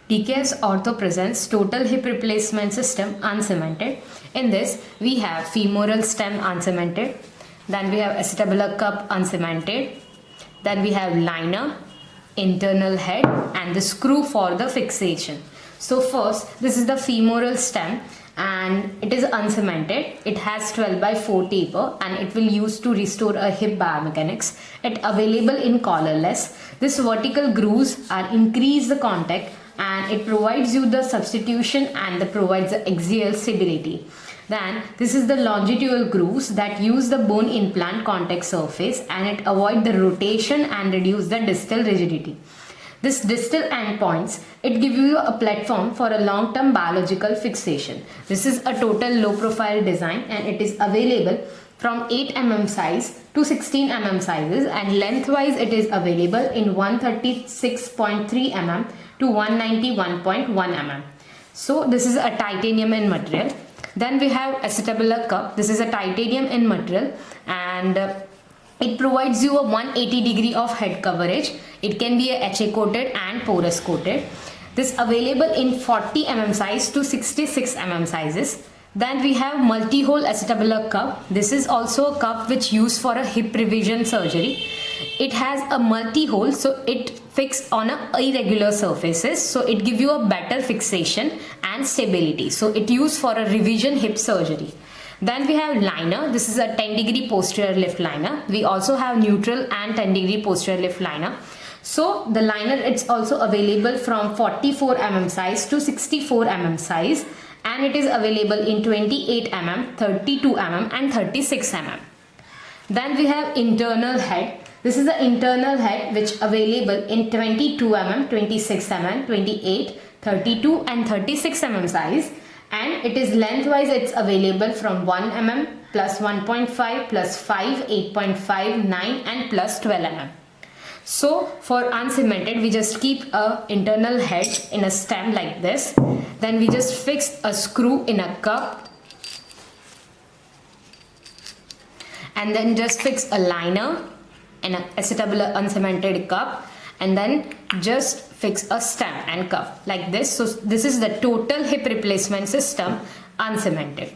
TKS Ortho presents Total Hip Replacement System Uncemented. In this, we have femoral stem uncemented, then we have acetabular cup uncemented, then we have liner, internal head, and the screw for the fixation. So first, this is the femoral stem and it is uncemented. It has 12 by 4 taper and it will use to restore a hip biomechanics. It available in collarless. This vertical grooves are increase the contact and it provides you the substitution and it provides the axial stability. Then this is the longitudinal grooves that use the bone implant contact surface and it avoid the rotation and reduce the distal rigidity. This distal endpoints, it gives you a platform for a long-term biological fixation. This is a total low-profile design and it is available from 8 mm size to 16 mm sizes, and lengthwise it is available in 136.3 mm to 191.1 mm. So this is a titanium in material. Then we have acetabular cup. This is a titanium in material and it provides you a 180 degree of head coverage. It can be a HA coated and porous coated. This available in 40 mm size to 66 mm sizes. Then we have multi-hole acetabular cup. This is also a cup which used for a hip revision surgery. It has a multi-hole, so it fixes on a irregular surfaces, so it gives you a better fixation and stability. So it used for a revision hip surgery. Then we have liner. This is a 10 degree posterior lift liner. We also have neutral and 10 degree posterior lift liner. So the liner, it's also available from 44 mm size to 64 mm size, and it is available in 28 mm, 32 mm and 36 mm. Then we have internal head. This is the internal head which available in 22 mm, 26 mm, 28, 32 and 36 mm size, and it is lengthwise it's available from 1 mm plus 1.5 plus 5, 8.5, 9 and plus 12 mm. So for uncemented, we just keep a internal head in a stem like this. Then we just fix a screw in a cup and then just fix a liner in an acetabular uncemented cup and then just fix a stem and cup like this. So this is the total hip replacement system uncemented.